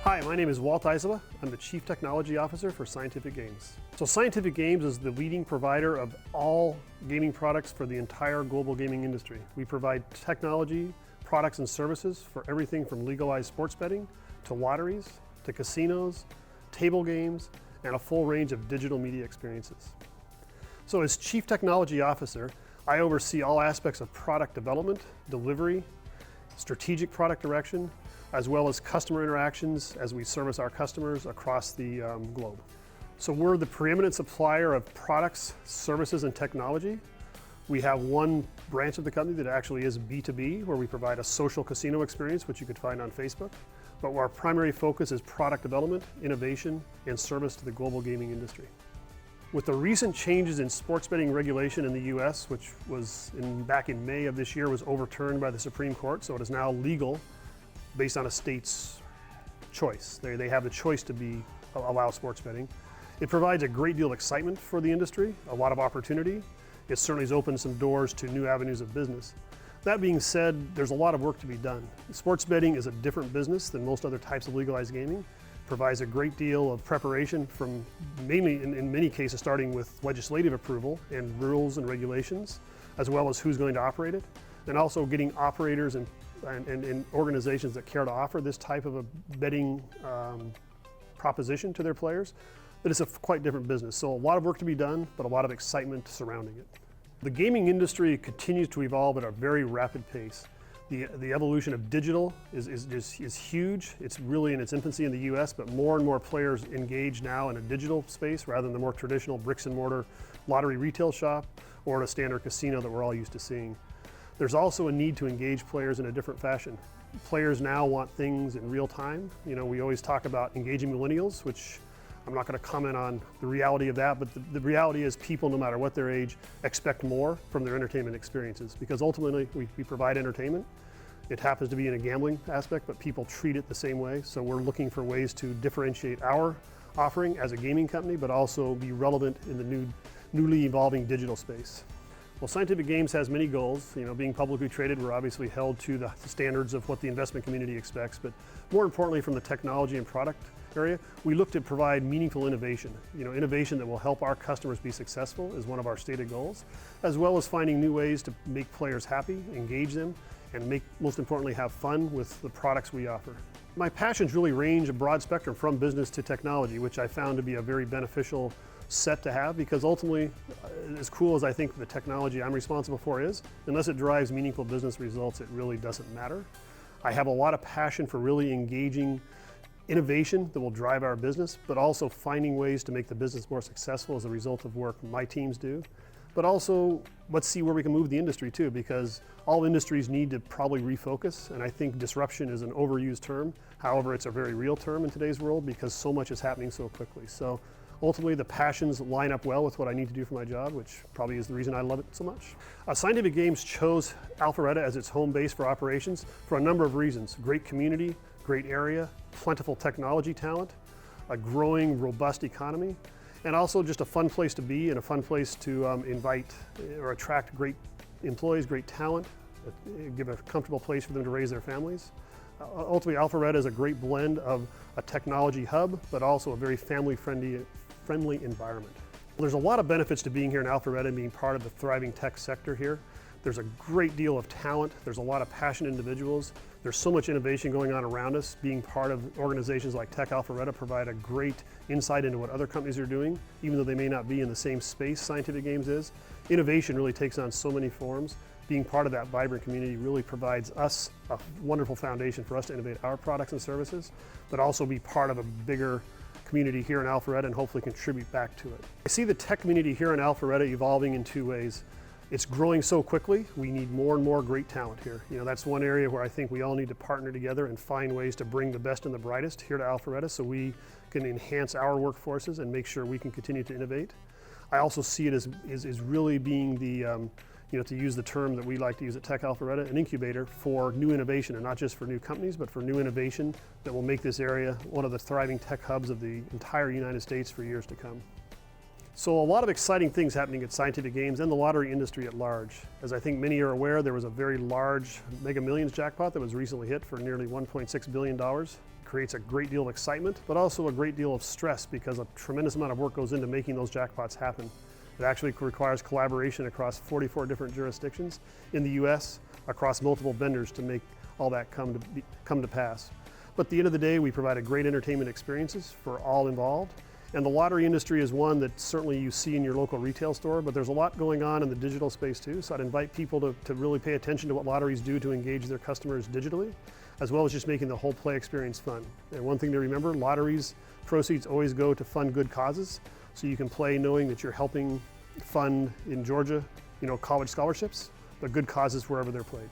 Hi, my name is Walt Eisele. I'm the Chief Technology Officer for Scientific Games. So Scientific Games is the leading provider of all gaming products for the entire global gaming industry. We provide technology, products, and services for everything from legalized sports betting, to lotteries, to casinos, table games, and a full range of digital media experiences. So as Chief Technology Officer, I oversee all aspects of product development, delivery, strategic product direction, as well as customer interactions as we service our customers across the globe. So we're the preeminent supplier of products, services, and technology. We have one branch of the company that actually is B2B, where we provide a social casino experience, which you could find on Facebook. But our primary focus is product development, innovation, and service to the global gaming industry. With the recent changes in sports betting regulation in the US, which was back in May of this year, was overturned by the Supreme Court, so it is now legal based on a state's choice. They have the choice to allow sports betting. It provides a great deal of excitement for the industry, a lot of opportunity. It certainly has opened some doors to new avenues of business. That being said, there's a lot of work to be done. Sports betting is a different business than most other types of legalized gaming. Provides a great deal of preparation from mainly, in many cases, starting with legislative approval and rules and regulations, as well as who's going to operate it, and also getting operators and organizations that care to offer this type of a betting proposition to their players. But it's a quite different business. So a lot of work to be done, but a lot of excitement surrounding it. The gaming industry continues to evolve at a very rapid pace. The evolution of digital is huge. It's really in its infancy in the US, but more and more players engage now in a digital space rather than the more traditional bricks and mortar lottery retail shop or a standard casino that we're all used to seeing. There's also a need to engage players in a different fashion. Players now want things in real time. You know, we always talk about engaging millennials, which I'm not going to comment on the reality of that, but the reality is people, no matter what their age, expect more from their entertainment experiences, because ultimately we provide entertainment. It happens to be in a gambling aspect, but people treat it the same way. So we're looking for ways to differentiate our offering as a gaming company, but also be relevant in the newly evolving digital space. Well, Scientific Games has many goals. You know, being publicly traded, we're obviously held to the standards of what the investment community expects, but more importantly, from the technology and product area, we look to provide meaningful innovation. You know, innovation that will help our customers be successful is one of our stated goals, as well as finding new ways to make players happy, engage them, and most importantly, have fun with the products we offer. My passions really range a broad spectrum from business to technology, which I found to be a very beneficial set to have, because ultimately, as cool as I think the technology I'm responsible for is, unless it drives meaningful business results, it really doesn't matter. I have a lot of passion for really engaging innovation that will drive our business, but also finding ways to make the business more successful as a result of work my teams do. But also, let's see where we can move the industry too, because all industries need to probably refocus, and I think disruption is an overused term. However, it's a very real term in today's world because so much is happening so quickly. So ultimately, the passions line up well with what I need to do for my job, which probably is the reason I love it so much. Scientific Games chose Alpharetta as its home base for operations for a number of reasons. Great community, great area, plentiful technology talent, a growing, robust economy, and also just a fun place to be and a fun place to invite or attract great employees, great talent, give a comfortable place for them to raise their families. Ultimately, Alpharetta is a great blend of a technology hub, but also a very family-friendly environment. There's a lot of benefits to being here in Alpharetta and being part of the thriving tech sector here. There's a great deal of talent. There's a lot of passionate individuals. There's so much innovation going on around us. Being part of organizations like Tech Alpharetta provide a great insight into what other companies are doing, even though they may not be in the same space Scientific Games is. Innovation really takes on so many forms. Being part of that vibrant community really provides us a wonderful foundation for us to innovate our products and services, but also be part of a bigger community here in Alpharetta and hopefully contribute back to it. I see the tech community here in Alpharetta evolving in two ways. It's growing so quickly, we need more and more great talent here. You know, that's one area where I think we all need to partner together and find ways to bring the best and the brightest here to Alpharetta so we can enhance our workforces and make sure we can continue to innovate. I also see it as really being the, you know, to use the term that we like to use at Tech Alpharetta, an incubator for new innovation, and not just for new companies, but for new innovation that will make this area one of the thriving tech hubs of the entire United States for years to come. So a lot of exciting things happening at Scientific Games and the lottery industry at large. As I think many are aware, there was a very large Mega Millions jackpot that was recently hit for nearly $1.6 billion. creates a great deal of excitement, but also a great deal of stress because a tremendous amount of work goes into making those jackpots happen. It actually requires collaboration across 44 different jurisdictions in the US, across multiple vendors to make all that come to pass. But at the end of the day, we provide a great entertainment experiences for all involved. And the lottery industry is one that certainly you see in your local retail store, but there's a lot going on in the digital space too. So I'd invite people to really pay attention to what lotteries do to engage their customers digitally, as well as just making the whole play experience fun. And one thing to remember, lotteries proceeds always go to fund good causes. So you can play knowing that you're helping fund, in Georgia, college scholarships, but good causes wherever they're played.